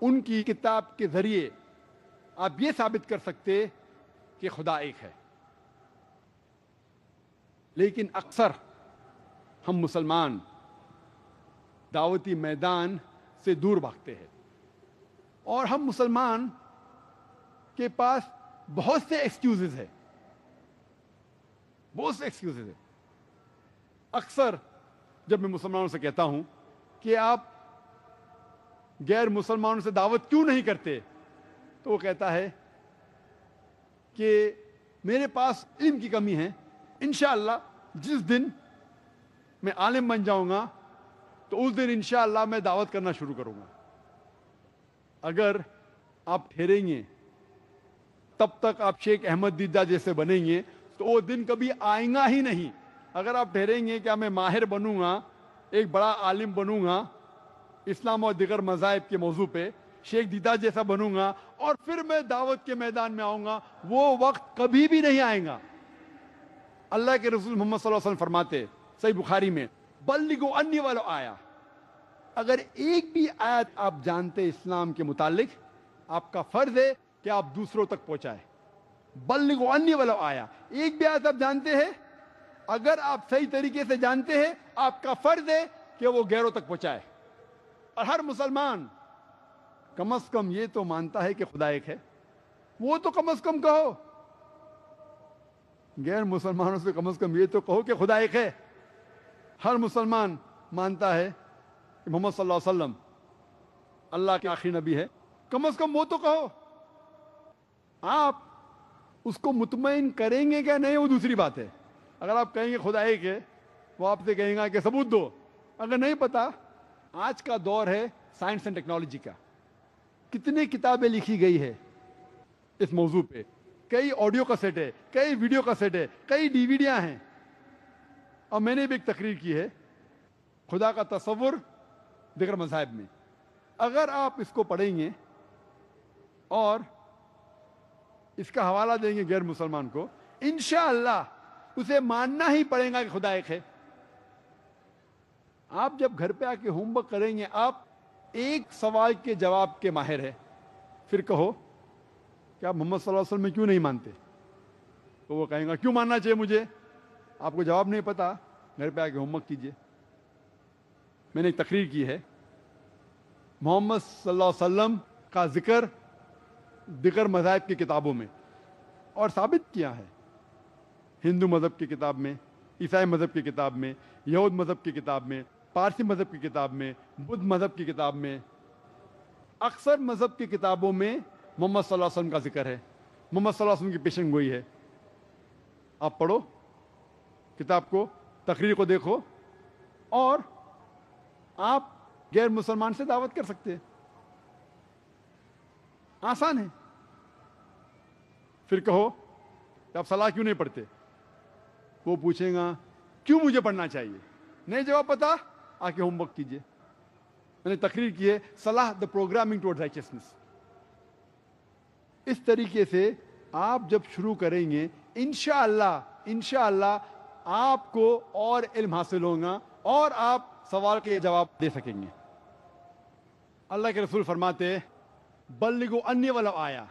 ان کی کتاب کے ذریعے آپ یہ ثابت کر سکتے کہ خدا ایک ہے۔ لیکن اکثر ہم مسلمان دعوتی میدان سے دور بھاگتے ہیں، اور ہم مسلمان کے پاس بہت سے ایکسکیوزز ہیں، اکثر جب میں مسلمانوں سے کہتا ہوں کہ آپ غیر مسلمانوں سے دعوت کیوں نہیں کرتے، تو وہ کہتا ہے کہ میرے پاس علم کی کمی ہے، انشاءاللہ جس دن میں عالم بن جاؤں گا تو اس دن انشاءاللہ میں دعوت کرنا شروع کروں گا۔ اگر آپ ٹھہریں گے تب تک آپ شیخ احمد دیدہ جیسے بنیں گے تو وہ دن کبھی آئیں گا ہی نہیں۔ اگر آپ ٹھہریں گے کہ میں ماہر بنوں گا، ایک بڑا عالم بنوں گا اسلام اور دیگر مذاہب کے موضوع پہ، شیخ دیدہ جیسا بنوں گا اور پھر میں دعوت کے میدان میں آؤں گا، وہ وقت کبھی بھی نہیں آئے گا۔ اللہ کے رسول محمد صلی اللہ علیہ وسلم فرماتے صحیح بخاری میں، بلغوا انی ولو آیا، اگر ایک بھی آیت آپ جانتے اسلام کے متعلق، آپ کا فرض ہے کہ آپ دوسروں تک پہنچائیں۔ بلغوا انی ولو آیا، ایک بھی آیت آپ جانتے ہیں، اگر آپ صحیح طریقے سے جانتے ہیں، آپ کا فرض ہے کہ وہ غیروں تک پہنچائے۔ اور ہر مسلمان کم از کم یہ تو مانتا ہے کہ خدا ایک ہے، وہ تو کم از کم کہو۔ غیر مسلمانوں سے کم از کم یہ تو کہو کہ خدا ایک ہے۔ ہر مسلمان مانتا ہے کہ محمد صلی اللہ علیہ وسلم اللہ کے آخری نبی ہے، کم از کم وہ تو کہو۔ آپ اس کو مطمئن کریں گے کہ نہیں، وہ دوسری بات ہے۔ اگر آپ کہیں گے خدا ایک ہے، وہ آپ سے کہیں گا کہ ثبوت دو۔ اگر نہیں پتا، آج کا دور ہے سائنس اینڈ ٹیکنالوجی کا، کتنی کتابیں لکھی گئی ہے اس موضوع پہ، کئی آڈیو کیسٹ ہے، کئی ویڈیو کیسٹ ہے، کئی ڈیویڈیاں ہیں۔ اور میں نے بھی ایک تقریر کی ہے خدا کا تصور دیگر مذاہب میں۔ اگر آپ اس کو پڑھیں گے اور اس کا حوالہ دیں گے غیر مسلمان کو، انشاءاللہ اسے ماننا ہی پڑے گا کہ خدا ایک ہے۔ آپ جب گھر پہ آ کے ہوم ورک کریں گے، آپ ایک سوال کے جواب کے ماہر ہے، پھر کہو کہ آپ محمد صلی اللہ علیہ وسلم میں کیوں نہیں مانتے، تو وہ کہیں گا کیوں ماننا چاہیے مجھے؟ آپ کو جواب نہیں پتا، گھر پہ آ کے ہوم ورک کیجیے۔ میں نے ایک تقریر کی ہے، محمد صلی اللہ علیہ وسلم کا ذکر دیگر مذاہب کی کتابوں میں، اور ثابت کیا ہے ہندو مذہب کی کتاب میں، عیسائی مذہب کی کتاب میں، یہود مذہب کی کتاب میں، پارسی مذہب کی کتاب میں، بدھ مذہب کی کتاب میں، اکثر مذہب کی کتابوں میں محمد صلی اللہ علیہ وسلم کا ذکر ہے، محمد صلی اللہ علیہ وسلم کی پیشن گوئی ہے۔ آپ پڑھو کتاب کو، تقریر کو دیکھو، اور آپ غیر مسلمان سے دعوت کر سکتے ہیں، آسان ہے۔ پھر کہو کہ آپ صلاح کیوں نہیں پڑھتے، وہ پوچھیں گا کیوں مجھے پڑھنا چاہیے، نہیں جواب پتا، آ کے ہوم ورک کیجیے۔ میں نے تقریر کی ہے صلاح دا پروگرامنگ ٹوورڈ رائچسنس۔ اس طریقے سے آپ جب شروع کریں گے، انشاءاللہ آپ کو اور علم حاصل ہوگا اور آپ سوال کے جواب دے سکیں گے۔ اللہ کے رسول فرماتے بلغوا انی ولو آیا،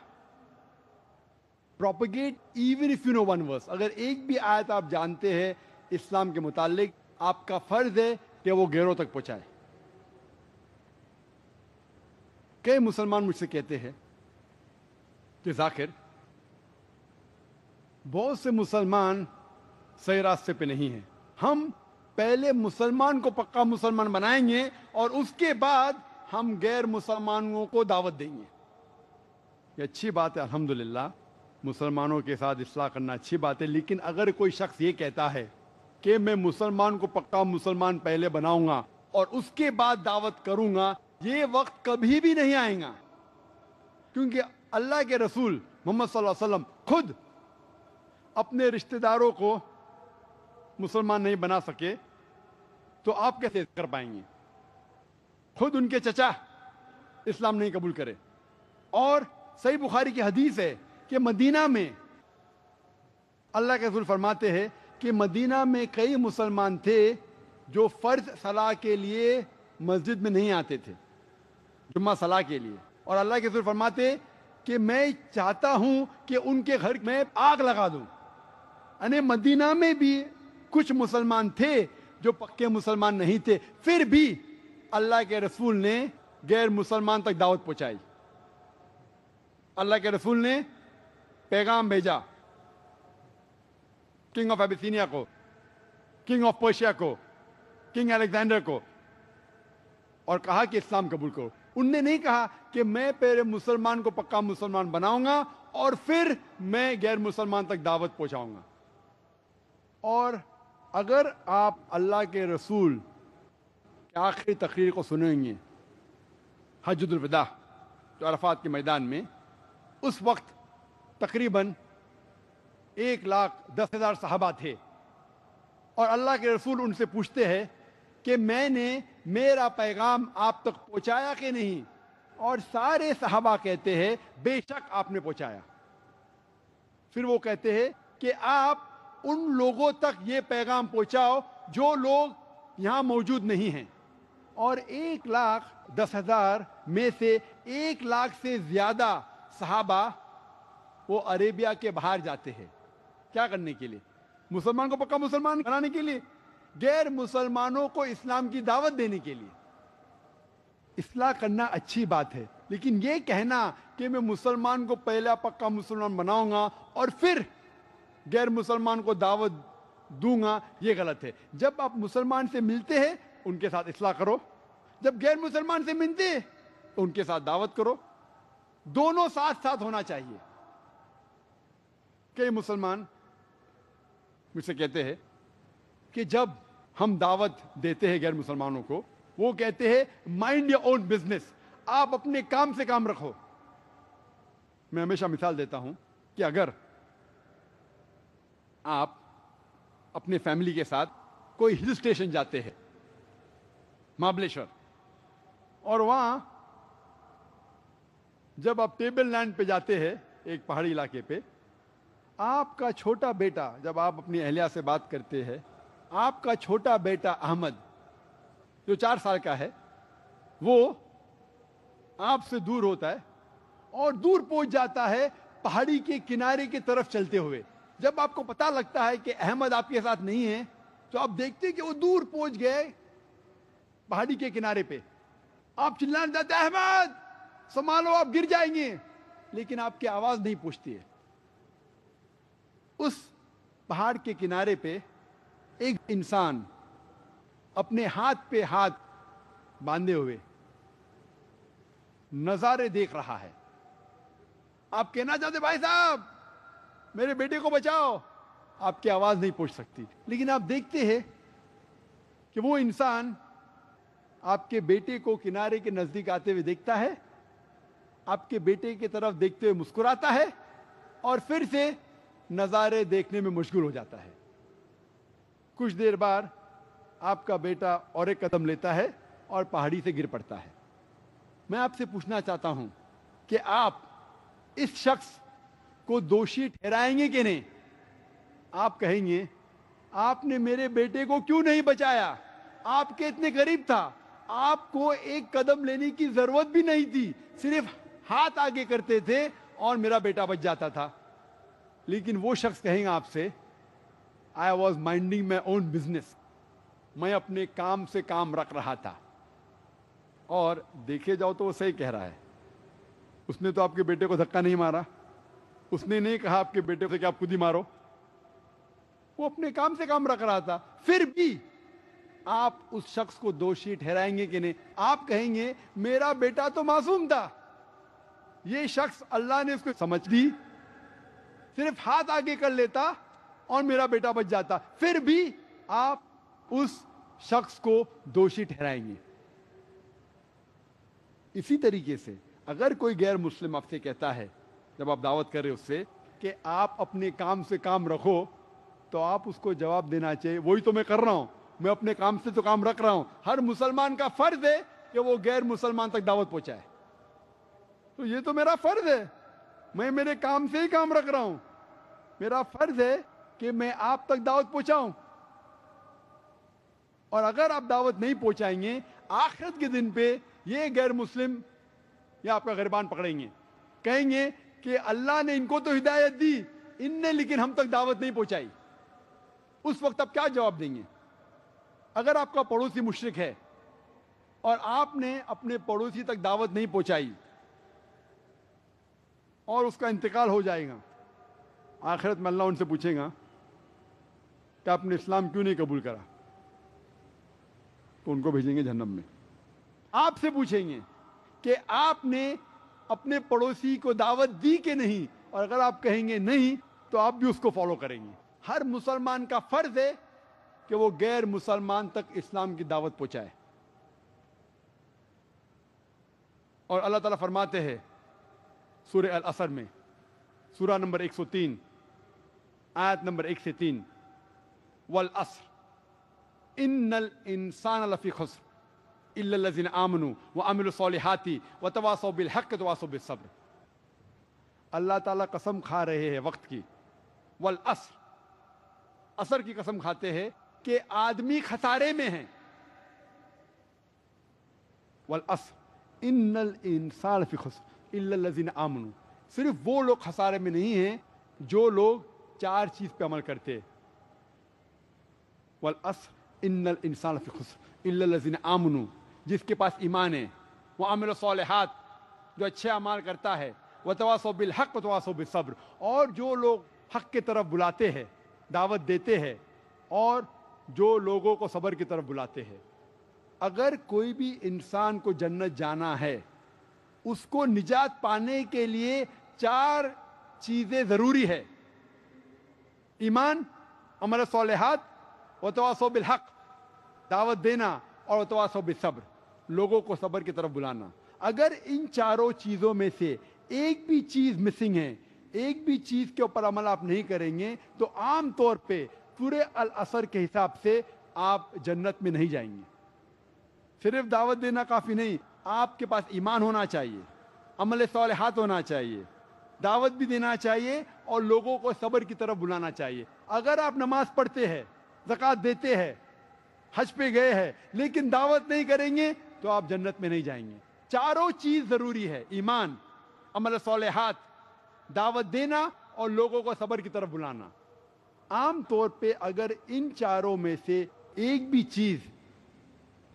propagate even if you know one verse۔ اگر ایک بھی آیت آپ جانتے ہیں اسلام کے متعلق، آپ کا فرض ہے کہ وہ غیروں تک پہنچائے۔ کئی مسلمان مجھ سے کہتے ہیں کہ ذاکر، بہت سے مسلمان صحیح راستے پہ نہیں ہیں، ہم پہلے مسلمان کو پکا مسلمان بنائیں گے اور اس کے بعد ہم غیر مسلمانوں کو دعوت دیں گے۔ یہ اچھی بات ہے، الحمدللہ مسلمانوں کے ساتھ اصلاح کرنا اچھی بات ہے، لیکن اگر کوئی شخص یہ کہتا ہے کہ میں مسلمان کو پکا مسلمان پہلے بناؤں گا اور اس کے بعد دعوت کروں گا، یہ وقت کبھی بھی نہیں آئے گا، کیونکہ اللہ کے رسول محمد صلی اللہ علیہ وسلم خود اپنے رشتہ داروں کو مسلمان نہیں بنا سکے، تو آپ کیسے کر پائیں گے؟ خود ان کے چچا اسلام نہیں قبول کرے۔ اور صحیح بخاری کی حدیث ہے کہ مدینہ میں اللہ کے رسول فرماتے ہیں کہ مدینہ میں کئی مسلمان تھے جو فرض صلاح کے لیے مسجد میں نہیں آتے تھے، جمعہ صلاح کے لیے، اور اللہ کے رسول فرماتے کہ میں چاہتا ہوں کہ ان کے گھر میں آگ لگا دوں۔ یعنی مدینہ میں بھی کچھ مسلمان تھے جو پکے مسلمان نہیں تھے، پھر بھی اللہ کے رسول نے غیر مسلمان تک دعوت پہنچائی۔ اللہ کے رسول نے پیغام بھیجا کنگ آف ابیسینیا کو، کنگ آف پرشیا کو، کنگ الیگزینڈر کو، اور کہا کہ اسلام قبول کرو۔ ان نے نہیں کہا کہ میں پہلے مسلمان کو پکا مسلمان بناؤں گا اور پھر میں غیر مسلمان تک دعوت پہنچاؤں گا۔ اور اگر آپ اللہ کے رسول کی آخری تقریر کو سنیں گے حجۃ الوداع جو عرفات کے میدان میں، اس وقت تقریباً 1,10,000 صحابہ تھے، اور اللہ کے رسول ان سے پوچھتے ہیں کہ میں نے میرا پیغام آپ تک پہنچایا کہ نہیں، اور سارے صحابہ کہتے ہیں بے شک آپ نے پہنچایا۔ پھر وہ کہتے ہیں کہ آپ ان لوگوں تک یہ پیغام پہنچاؤ جو لوگ یہاں موجود نہیں ہیں، اور 1,10,000 میں سے 1,00,000 سے زیادہ صحابہ وہ عربیہ کے باہر جاتے ہیں۔ کیا کرنے کے لیے؟ مسلمان کو پکا مسلمان بنانے کے لیے، غیر مسلمانوں کو اسلام کی دعوت دینے کے لیے۔ اصلاح کرنا اچھی بات ہے، لیکن یہ کہنا کہ میں مسلمان کو پہلا پکا مسلمان بناؤں گا اور پھر غیر مسلمان کو دعوت دوں گا، یہ غلط ہے۔ جب آپ مسلمان سے ملتے ہیں ان کے ساتھ اصلاح کرو، جب غیر مسلمان سے ملتے ہیں تو ان کے ساتھ دعوت کرو، دونوں ساتھ ساتھ ہونا چاہیے۔ کئی مسلمان مجھ سے کہتے ہیں کہ جب ہم دعوت دیتے ہیں غیر مسلمانوں کو، وہ کہتے ہیں مائنڈ یور اون بزنس، آپ اپنے کام سے کام رکھو۔ میں ہمیشہ مثال دیتا ہوں کہ اگر آپ اپنے فیملی کے ساتھ کوئی ہل اسٹیشن جاتے ہیں، مہابلیشور، اور وہاں جب آپ ٹیبل لینڈ پہ جاتے ہیں ایک پہاڑی علاقے پہ، آپ کا چھوٹا بیٹا، جب آپ اپنی اہلیہ سے بات کرتے ہیں، آپ کا چھوٹا بیٹا احمد جو 4 سال کا ہے، وہ آپ سے دور ہوتا ہے اور دور پہنچ جاتا ہے پہاڑی کے کنارے کی طرف چلتے ہوئے. جب آپ کو پتا لگتا ہے کہ احمد آپ کے ساتھ نہیں ہے تو آپ دیکھتے ہیں کہ وہ دور پہنچ گئے پہاڑی کے کنارے پہ. آپ چلانے جاتے ہیں احمد سنبھالو آپ گر جائیں گے، لیکن آپ کی آواز نہیں پہنچتی ہے. اس پہاڑ کے کنارے پہ ایک انسان اپنے ہاتھ پہ ہاتھ باندھے ہوئے نظارے دیکھ رہا ہے. آپ کہنا چاہتے بھائی صاحب میرے بیٹے کو بچاؤ، آپ کی آواز نہیں پہنچ سکتی، لیکن آپ دیکھتے ہیں کہ وہ انسان آپ کے بیٹے کو کنارے کے نزدیک آتے ہوئے دیکھتا ہے، آپ کے بیٹے کی طرف دیکھتے ہوئے مسکراتا ہے اور پھر سے نظارے دیکھنے میں مشغول ہو جاتا ہے. کچھ دیر بعد آپ کا بیٹا اور ایک قدم لیتا ہے اور پہاڑی سے گر پڑتا ہے. میں آپ سے پوچھنا چاہتا ہوں کہ آپ اس شخص کو دوشی ٹھہرائیں گے کہ نہیں؟ آپ کہیں گے آپ نے میرے بیٹے کو کیوں نہیں بچایا؟ آپ کے اتنے قریب تھا، آپ کو ایک قدم لینے کی ضرورت بھی نہیں تھی، صرف ہاتھ آگے کرتے تھے اور میرا بیٹا بچ جاتا تھا. لیکن وہ شخص کہیں گا آپ سے I was minding my own business، میں اپنے کام سے کام رکھ رہا تھا. اور دیکھے جاؤ تو وہ صحیح کہہ رہا ہے. اس نے تو آپ کے بیٹے کو دھکا نہیں مارا، اس نے نہیں کہا آپ کے بیٹے سے کہ آپ خود ہی مارو، وہ اپنے کام سے کام رکھ رہا تھا. پھر بھی آپ اس شخص کو دوشی ٹھہرائیں گے کہ نہیں؟ آپ کہیں گے میرا بیٹا تو معصوم تھا، یہ شخص اللہ نے اس کو سمجھ دی، صرف ہاتھ آگے کر لیتا اور میرا بیٹا بچ جاتا. پھر بھی آپ اس شخص کو دوشی ٹھہرائیں گے. اسی طریقے سے اگر کوئی غیر مسلم آپ سے کہتا ہے جب آپ دعوت کر رہے اس سے کہ آپ اپنے کام سے کام رکھو، تو آپ اس کو جواب دینا چاہیے وہی تو میں کر رہا ہوں، میں اپنے کام سے تو کام رکھ رہا ہوں. ہر مسلمان کا فرض ہے کہ وہ غیر مسلمان تک دعوت پہنچائے، تو یہ تو میرا فرض ہے، میں میرے کام سے ہی کام رکھ رہا ہوں، میرا فرض ہے کہ میں آپ تک دعوت پہنچاؤں. اور اگر آپ دعوت نہیں پہنچائیں گے، آخرت کے دن پہ یہ غیر مسلم یا آپ کا غریبان پکڑیں گے، کہیں گے کہ اللہ نے ان کو تو ہدایت دی، ان نے لیکن ہم تک دعوت نہیں پہنچائی. اس وقت آپ کیا جواب دیں گے؟ اگر آپ کا پڑوسی مشرک ہے اور آپ نے اپنے پڑوسی تک دعوت نہیں پہنچائی اور اس کا انتقال ہو جائے گا، آخرت میں اللہ ان سے پوچھے گا کہ آپ نے اسلام کیوں نہیں قبول کرا، تو ان کو بھیجیں گے جہنم میں. آپ سے پوچھیں گے کہ آپ نے اپنے پڑوسی کو دعوت دی کہ نہیں، اور اگر آپ کہیں گے نہیں تو آپ بھی اس کو فالو کریں گے. ہر مسلمان کا فرض ہے کہ وہ غیر مسلمان تک اسلام کی دعوت پہنچائے. اور اللہ تعالیٰ فرماتے ہیں سورہ العصر میں، سورہ نمبر 103 آیت نمبر 1 سے 3، والعصر ان الانسان لفی خسر الا الذین آمنوا وعملوا الصالحات وتواصوا بالحق وتواصوا بالصبر. اللہ تعالیٰ قسم کھا رہے ہیں وقت کی، والعصر، عصر کی قسم کھاتے ہیں کہ آدمی خسارے میں ہیں. والعصر ان الانسان لفی خسر الا الذین آمنوا، صرف وہ لوگ خسارے میں نہیں ہیں جو لوگ 4 چیز پہ عمل کرتے. والعصر ان الانسان لفی خسر الا الذین آمنوا، جس کے پاس ایمان ہے، وعمل الصالحات، جو اچھے اعمال کرتا ہے، وتواصوا بالحق وتواصوا بالصبر، اور جو لوگ حق کی طرف بلاتے ہیں، دعوت دیتے ہیں، اور جو لوگوں کو صبر کی طرف بلاتے ہیں. اگر کوئی بھی انسان کو جنت جانا ہے، اس کو نجات پانے کے لیے 4 چیزیں ضروری ہے: ایمان، عمل صالحات، وتواصوا بالحق، دعوت دینا، اور وتواصوا بالصبر، لوگوں کو صبر کی طرف بلانا. اگر ان 4 چیزوں میں سے ایک بھی چیز مسنگ ہے، ایک بھی چیز کے اوپر عمل آپ نہیں کریں گے، تو عام طور پہ سورہ العصر کے حساب سے آپ جنت میں نہیں جائیں گے. صرف دعوت دینا کافی نہیں، آپ کے پاس ایمان ہونا چاہیے، عمل صالحات ہونا چاہیے, دعوت بھی دینا چاہیے اور لوگوں کو صبر کی طرف بلانا چاہیے. اگر آپ نماز پڑھتے ہیں, زکوٰۃ دیتے ہیں, حج پہ گئے ہیں, لیکن دعوت نہیں کریں گے تو آپ جنت میں نہیں جائیں گے. چاروں چیز ضروری ہے, ایمان, عمل صالحات, دعوت دینا اور لوگوں کو صبر کی طرف بلانا. عام طور پہ اگر ان چاروں میں سے ایک بھی چیز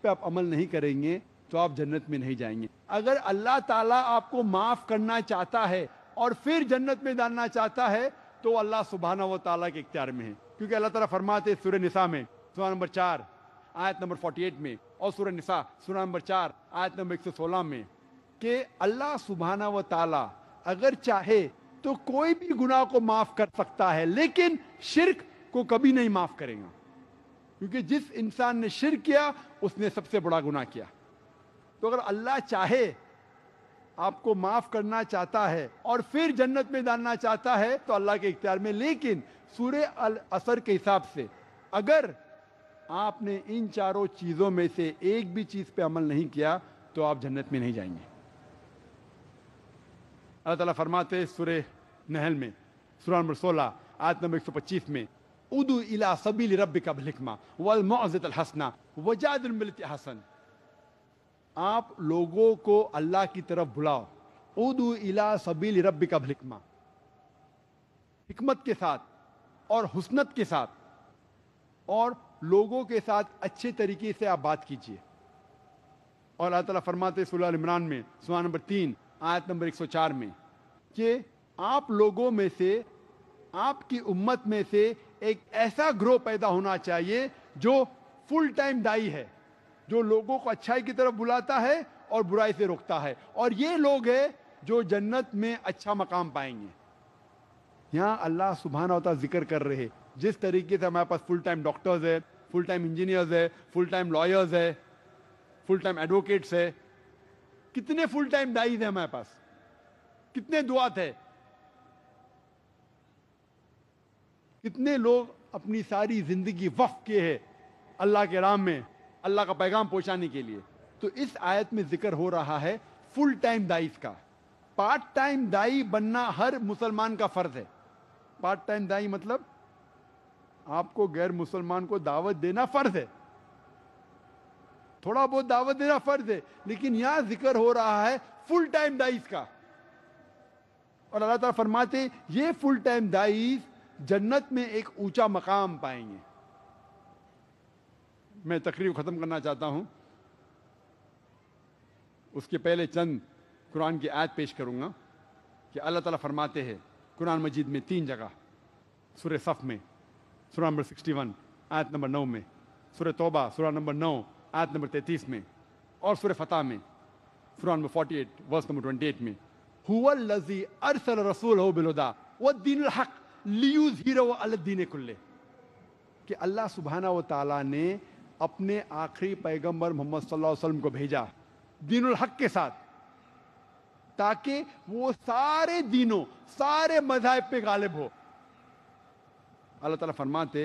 پہ آپ عمل نہیں کریں گے تو آپ جنت میں نہیں جائیں گے. اگر اللہ تعالیٰ آپ کو معاف کرنا چاہتا ہے اور پھر جنت میں ڈالنا چاہتا ہے تو اللہ سبحانہ و تعالیٰ کے اختیار میں ہے. کیونکہ اللہ تعالیٰ فرماتے ہیں سورہ نساء میں, سورہ نمبر 4 آیت نمبر 48 میں, اور سورہ نساء سورہ نمبر 4 آیت نمبر 116 میں, کہ اللہ سبحانہ و تعالیٰ اگر چاہے تو کوئی بھی گناہ کو معاف کر سکتا ہے, لیکن شرک کو کبھی نہیں معاف کرے گا. کیونکہ جس انسان نے شرک کیا اس نے سب سے بڑا گناہ کیا. تو اگر اللہ چاہے, آپ کو معاف کرنا چاہتا ہے اور پھر جنت میں ڈالنا چاہتا ہے تو اللہ کے اختیار میں. لیکن سورہ العصر کے حساب سے اگر آپ نے ان چاروں چیزوں میں سے ایک بھی چیز پہ عمل نہیں کیا تو آپ جنت میں نہیں جائیں گے. اللہ تعالیٰ فرماتے سورہ نحل میں سورہ نمبر 16 آیت نمبر 125 میں, ادعو الی سبیل ربک بالحکمہ والموعظۃ الحسنہ وجادل بالتی احسن. آپ لوگوں کو اللہ کی طرف بلاؤ, ادعو الی سبیل ربک بالحکمہ, حکمت کے ساتھ اور حسنت کے ساتھ, اور لوگوں کے ساتھ اچھے طریقے سے آپ بات کیجیے. اور اللہ تعالیٰ فرماتے سورہ عمران میں سورہ نمبر 3 آیت نمبر 104 میں کہ آپ لوگوں میں سے, آپ کی امت میں سے ایک ایسا گروہ پیدا ہونا چاہیے جو فل ٹائم دائی ہے, جو لوگوں کو اچھائی کی طرف بلاتا ہے اور برائی سے روکتا ہے, اور یہ لوگ ہیں جو جنت میں اچھا مقام پائیں گے. یہاں اللہ سبحانہ و تعالیٰ ذکر کر رہے جس طریقے سے ہمارے پاس فل ٹائم ڈاکٹرز ہے, فل ٹائم انجینئرز ہے, فل ٹائم لائرز ہے, فل ٹائم ایڈوکیٹس ہے, کتنے فل ٹائم دائز ہیں ہمارے پاس, کتنے دعات ہے, کتنے لوگ اپنی ساری زندگی وقف کیے ہیں اللہ کے راہ میں, اللہ کا پیغام پہنچانے کے لیے. تو اس آیت میں ذکر ہو رہا ہے فل ٹائم دائز کا. پارٹ ٹائم دائی بننا ہر مسلمان کا فرض ہے. پارٹ ٹائم دائی مطلب آپ کو غیر مسلمان کو دعوت دینا فرض ہے, تھوڑا بہت دعوت دینا فرض ہے, لیکن یہاں ذکر ہو رہا ہے فل ٹائم دائز کا. اور اللہ تعالیٰ فرماتے یہ فل ٹائم دائز جنت میں ایک اونچا مقام پائیں گے. میں تقریر کو ختم کرنا چاہتا ہوں, اس کے پہلے چند قرآن کی آیت پیش کروں گا کہ اللہ تعالیٰ فرماتے ہیں قرآن مجید میں 3 جگہ, سورہ صف میں سورہ نمبر 61 آیت نمبر 9 میں, سورہ توبہ سورہ نمبر 9 آیت نمبر 33 میں, اور سورہ فتح میں سورہ نمبر 48 ورس نمبر 28 میں, هو الذی ارسل رسولہ بالہدی والدین الحق لیظہرہ علی الدین کلہ, کہ اللہ سبحانہ و تعالیٰ نے اپنے آخری پیغمبر محمد صلی اللہ علیہ وسلم کو بھیجا دین الحق کے ساتھ, تاکہ وہ سارے دینوں, سارے مذاہب پہ غالب ہو. اللہ تعالیٰ فرماتے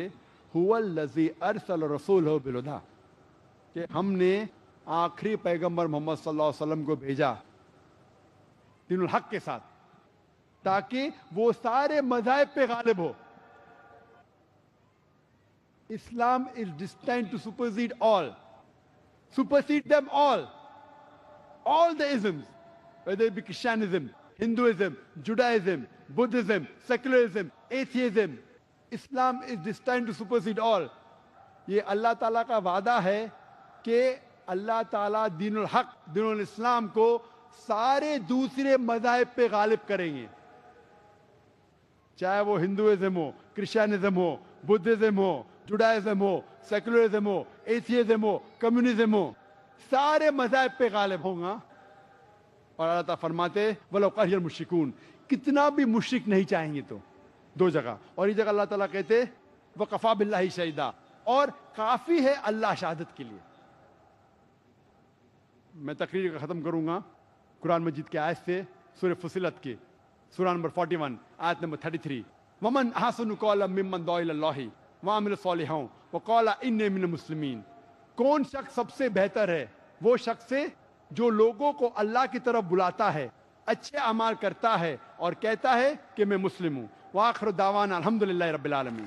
هو الذی ارسل رسولہ بالہدی, کہ ہم نے آخری پیغمبر محمد صلی اللہ علیہ وسلم کو بھیجا دین الحق کے ساتھ تاکہ وہ سارے مذاہب پہ غالب ہو. Islam is destined to supersede them all the isms, whether it be Christianism, Hinduism, Judaism, Buddhism, secularism, atheism. Islam is destined to supersede all. یہ اللہ تعالیٰ کا وعدہ ہے کہ اللہ تعالیٰ دین الحق, دین الاسلام کو سارے دوسرے مذاہب پہ غالب کریں گے, چاہے وہ ہندوازم ہو, کرسچینزم ہو, بدھزم ہو, جوڈائزم ہو, سیکولرزم ہو, ایتھیزم ہو, کمیونزم ہو, سارے مذاہب پہ غالب ہوں گا. اور اللہ تعالیٰ فرماتے وَلَوْ كَرِهَ الْمُشْرِكُونَ, کتنا بھی مشرک نہیں چاہیں گے تو. 2 جگہ, اور یہ جگہ اللہ تعالیٰ کہتے وَكَفَى بِاللَّهِ شَهِيدًا, اور کافی ہے اللہ شہادت کے لیے. میں تقریر کا ختم کروں گا قرآن مجید کے آیت سے, سورہ فصلت کے سورہ نمبر 41 آیت نمبر 33, وَمَنْ أَحْسَنُ قَوْلًا مِّمَّنْ دَعَا إِلَى اللَّهِ وَعَمِلَ صَالِحًا وَقَالَ إِنِّي مِنَ الْمُسْلِمِينَ. کون شخص سب سے بہتر ہے؟ وہ شخص ہے جو لوگوں کو اللہ کی طرف بلاتا ہے اچھے اعمال کرتا ہے اور کہتا ہے کہ میں مسلم ہوں. وآخر دعوانا الحمدللہ رب العالمین.